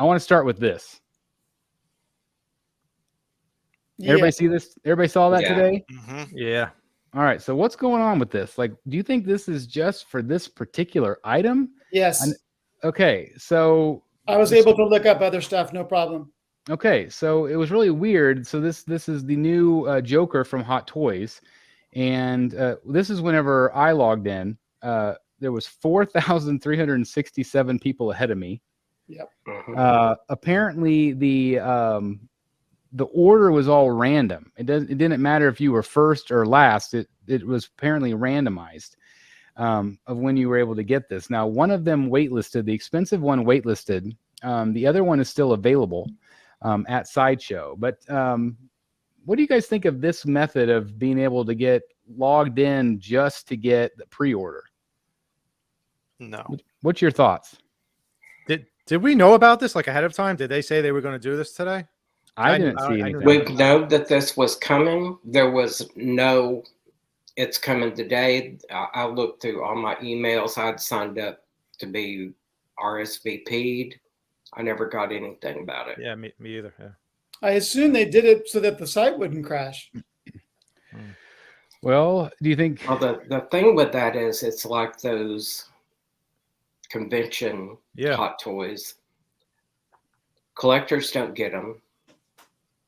I want to start with this. Everybody see this? Everybody saw that today? Mm-hmm. Yeah. All right. So what's going on with this? Like, do you think this is just for this particular item? Yes. Okay. So I was able to look up other stuff. No problem. Okay. So it was really weird. So this is the new Joker from Hot Toys. And this is whenever I logged in. There was 4,367 people ahead of me. Yep. Apparently the order was all random. It didn't matter if you were first or last. It was apparently randomized of when you were able to get this. Now, one of them waitlisted, the expensive one waitlisted. The other one is still available at Sideshow. But what do you guys think of this method of being able to get logged in just to get the pre-order? No. What's your thoughts? Did we know about this like ahead of time? Did they say they were going to do this today? I didn't see anything. We know that this was coming. There was no, it's coming today. I looked through all my emails. I'd signed up to be RSVP'd. I never got anything about it. Yeah, me either. Yeah. I assume they did it so that the site wouldn't crash. Well, do you think? Well, the thing with that is it's like those convention Hot Toys. Collectors don't get them.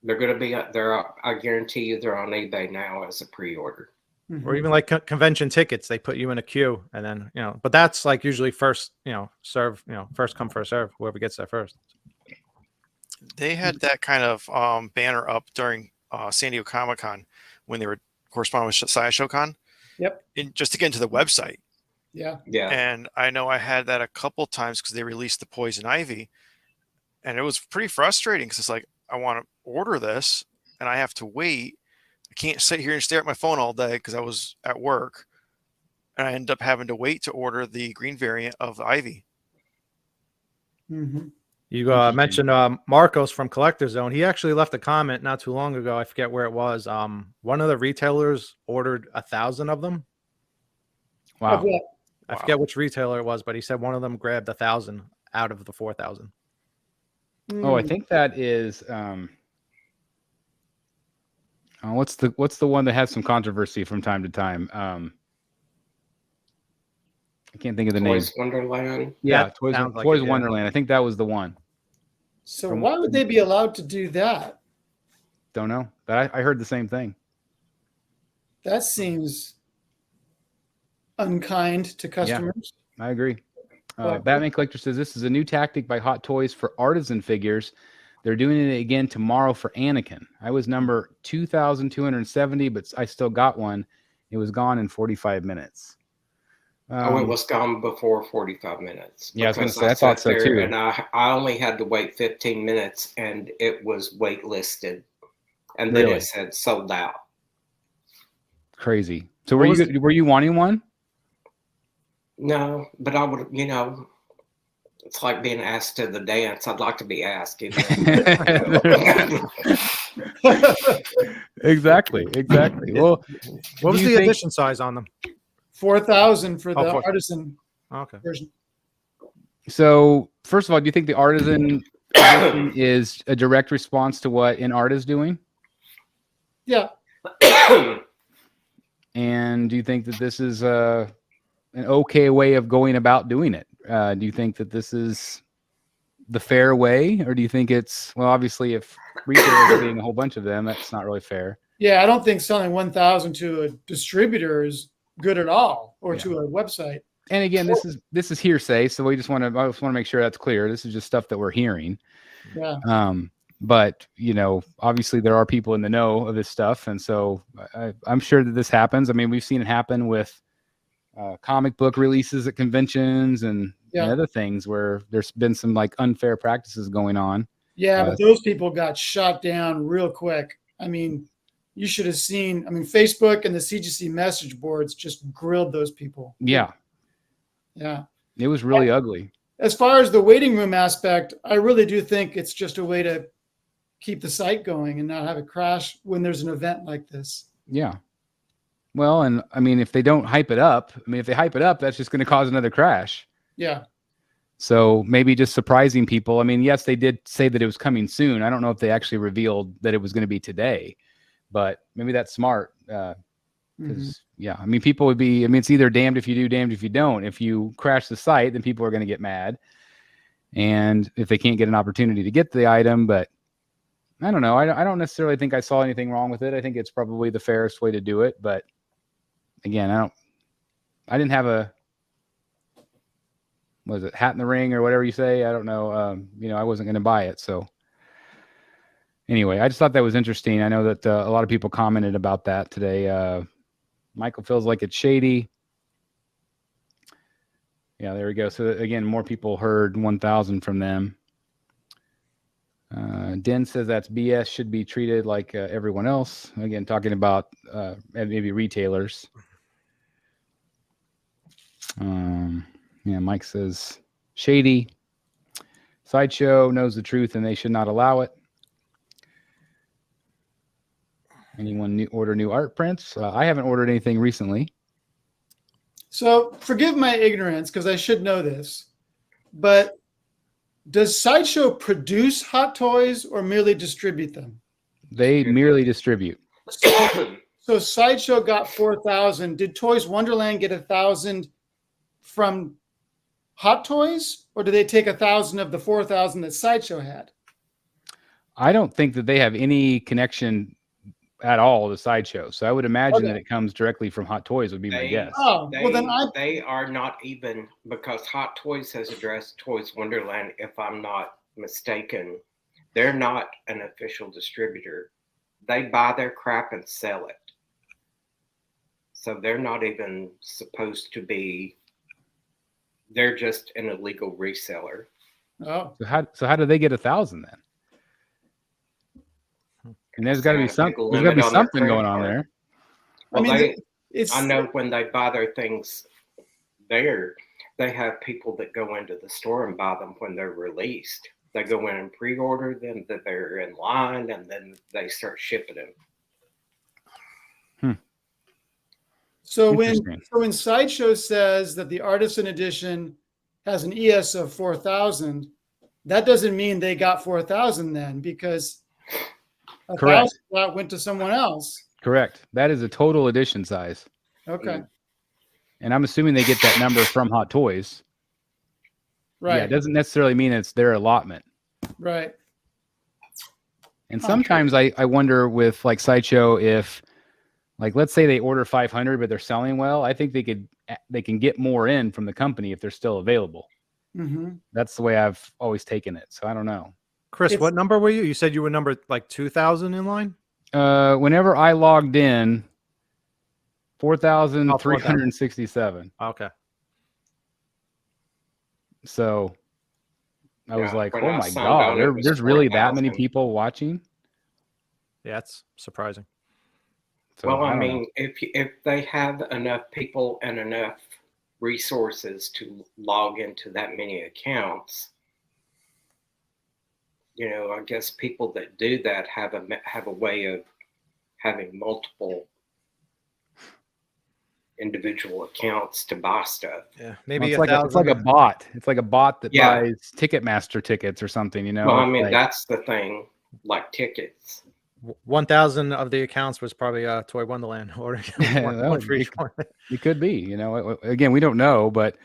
They're going to be there. I guarantee you they're on eBay now as a pre-order. Or even like convention tickets, they put you in a queue and then, but that's like usually first, serve, first come, first serve, whoever gets there first. They had that kind of banner up during San Diego Comic-Con when they were corresponding with Sideshow Con. Yep. Just to get into the website. Yeah. Yeah. And I know I had that a couple times because they released the Poison Ivy. And it was pretty frustrating because it's like, I want to order this and I have to wait. I can't sit here and stare at my phone all day because I was at work. And I end up having to wait to order the green variant of Ivy. Mm-hmm. You mentioned Marcos from Collector Zone. He actually left a comment not too long ago. I forget where it was. One of the retailers ordered 1,000 of them. Wow. I forget which retailer it was, but he said one of them grabbed 1,000 out of the 4,000. Oh, I think that is what's the one that has some controversy from time to time? I can't think of the name. Toys Wonderland. Yeah, Toys Wonderland. I think that was the one. So why would they be allowed to do that? Don't know, but I heard the same thing. That seems unkind to customers. Yeah, I agree. Batman Collector says this is a new tactic by Hot Toys for artisan figures. They're doing it again tomorrow for Anakin. I was number 2,270, but I still got one. It was gone in 45 minutes. It was gone before 45 minutes. Yeah, I was going to say, I thought so too. And I only had to wait 15 minutes and it was waitlisted. And then it said sold out. Crazy. So were you wanting one? No, but I would, it's like being asked to the dance. I'd like to be asked. Exactly. Well, what was the edition size on them? 4,000 for the artisan version. So, first of all, do you think the artisan edition is a direct response to what InArt is doing? Yeah. And do you think that this is an okay way of going about doing it? Do you think that this is the fair way, or do you think it's, well, obviously if retailers are getting a whole bunch of them, that's not really fair. Yeah, I don't think selling 1,000 to a distributor is good at all, or to a website. And again, this is hearsay, so I just want to make sure that's clear. This is just stuff that we're hearing. Yeah. But obviously there are people in the know of this stuff, and so I'm sure that this happens. I mean, we've seen it happen with comic book releases at conventions and other things where there's been some like unfair practices going on. Yeah, but those people got shot down real quick. I mean, you should have seen. I mean, Facebook and the CGC message boards just grilled those people. Yeah. It was really ugly. As far as the waiting room aspect, I really do think it's just a way to keep the site going and not have it crash when there's an event like this. Yeah. Well, and I mean, if they don't hype it up, if they hype it up, that's just going to cause another crash. Yeah. So maybe just surprising people. I mean, yes, they did say that it was coming soon. I don't know if they actually revealed that it was going to be today, but maybe that's smart. Because yeah, I mean, people would be, I mean, it's either damned if you do, damned if you don't. If you crash the site, then people are going to get mad. And if they can't get an opportunity to get the item, but I don't know. I don't necessarily think I saw anything wrong with it. I think it's probably the fairest way to do it. But again, I didn't have a, was it hat in the ring or whatever you say? I don't know. You know, I wasn't going to buy it. So anyway, I just thought that was interesting. I know that a lot of people commented about that today. Michael feels like it's shady. Yeah, there we go. So again, more people heard 1,000 from them. Den says that's BS, should be treated like everyone else. Again, talking about maybe retailers. Yeah, Mike says shady. Sideshow knows the truth and they should not allow it. Anyone order new art prints? I haven't ordered anything recently. So forgive my ignorance because I should know this, but does Sideshow produce hot toys or merely distribute them? They merely distribute. So Sideshow got 4,000. Did Toys Wonderland get 1,000 from Hot Toys, or did they take 1,000 of the 4,000 that Sideshow had? I don't think that they have any connection at all to Sideshow. So I would imagine that it comes directly from Hot Toys would be my guess. Oh, well then they are not even, because Hot Toys has addressed Toys Wonderland, if I'm not mistaken. They're not an official distributor. They buy their crap and sell it. So they're not even supposed to be, they're just an illegal reseller. Oh. So how do they get 1,000 then? And there's got to be something going on there. Well, I know when they buy their things there, they have people that go into the store and buy them when they're released. They go in and pre-order them, that they're in line, and then they start shipping them. So when Sideshow says that the Artisan Edition has an ES of 4,000, that doesn't mean they got 4,000 then, because 1,000 went to someone else. Correct. That is a total edition size. Okay. And I'm assuming they get that number from Hot Toys. Right. Yeah, it doesn't necessarily mean it's their allotment. Right. And sometimes I wonder with like Sideshow, if like, let's say they order 500, but they're selling well, I think they can get more in from the company if they're still available. Mm-hmm. That's the way I've always taken it. So I don't know. Chris, what number were you? You said you were number like 2,000 in line? Whenever I logged in, 4,367. Okay. So I was like, oh my God, there's really that many people watching? Yeah, it's surprising. So, well, I mean, if they have enough people and enough resources to log into that many accounts, you know, I guess people that do that have a way of having multiple individual accounts to buy stuff. Yeah, maybe it's like a bot. It's like a bot that buys Ticketmaster tickets or something. You know. Well, I mean, that's the thing, like tickets. 1,000 of the accounts was probably Toy Wonderland order. It could be. You know, again, we don't know, but.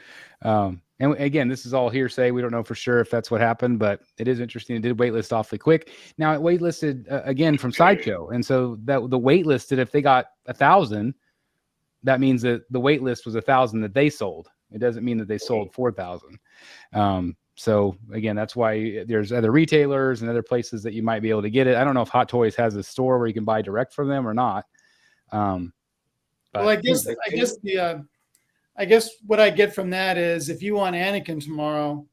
And again, this is all hearsay. We don't know for sure if that's what happened, but it is interesting. It did waitlist awfully quick. Now it waitlisted again from Sideshow, and so that the waitlisted, if they got 1,000, that means that the waitlist was 1,000 that they sold. It doesn't mean that they sold 4,000. So again, that's why there's other retailers and other places that you might be able to get it. I don't know if Hot Toys has a store where you can buy direct from them or not. Well, I guess what I get from that is if you want Anakin tomorrow,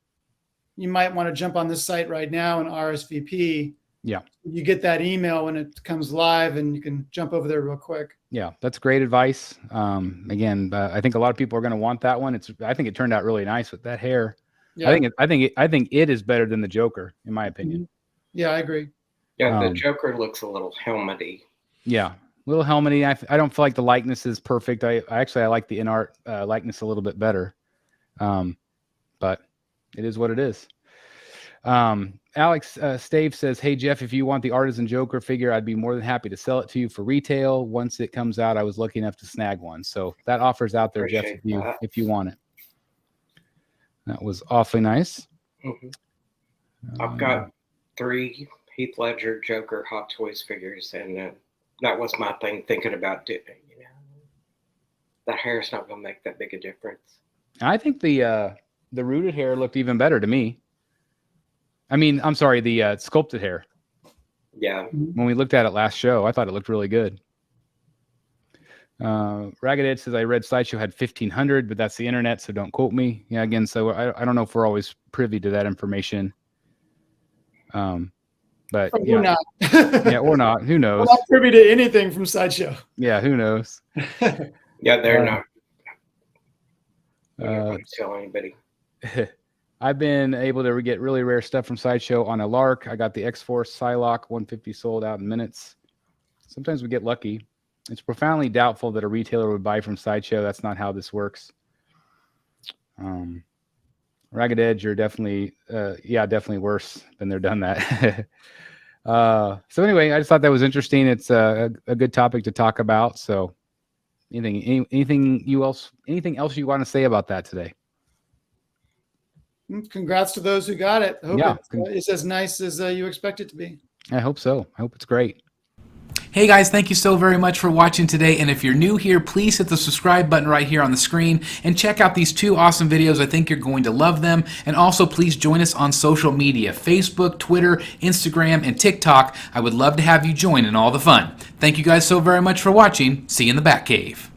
you might want to jump on this site right now and RSVP. Yeah. You get that email when it comes live and you can jump over there real quick. Yeah, that's great advice. Again, I think a lot of people are going to want that one. I think it turned out really nice with that hair. Yeah. I think it is better than the Joker, in my opinion. Yeah, I agree. Yeah, the Joker looks a little helmety. Yeah. Little helmety. I don't feel like the likeness is perfect. I like the in-art likeness a little bit better. But It is what it is. Alex Stave says, "Hey Jeff, if you want the Artisan Joker figure, I'd be more than happy to sell it to you for retail. Once it comes out, I was lucky enough to snag one. So that offer's out there, Jeff, if you want it." That was awfully nice. I've got 3 Heath Ledger Joker Hot Toys figures, and that was my thing, thinking about doing. The hair's not going to make that big a difference. I think the rooted hair looked even better to me. I mean, I'm sorry, the sculpted hair. Yeah. When we looked at it last show, I thought it looked really good. Ragged Ed says, "I read Sideshow had 1,500, but that's the internet, so don't quote me." Yeah, again, so I don't know if we're always privy to that information. But Or not. Yeah, or not. Who knows? We're not privy to anything from Sideshow. Yeah, who knows? Yeah, they're not. I don't tell anybody. I've been able to get really rare stuff from Sideshow on a lark. I got the X-Force Psylocke 150 sold out in minutes. Sometimes we get lucky. It's profoundly doubtful that a retailer would buy from Sideshow. That's not how this works. Ragged Edge, you're definitely, definitely worse than they're done that. So anyway, I just thought that was interesting. It's a good topic to talk about. So anything else you want to say about that today? Congrats to those who got it. I hope it's as nice as you expect it to be. I hope so. I hope it's great. Hey guys, thank you so very much for watching today, and if you're new here, please hit the subscribe button right here on the screen and check out these 2 awesome videos. I think you're going to love them. And also please join us on social media, Facebook, Twitter, Instagram, and TikTok. I would love to have you join in all the fun. Thank you guys so very much for watching. See you in the Batcave.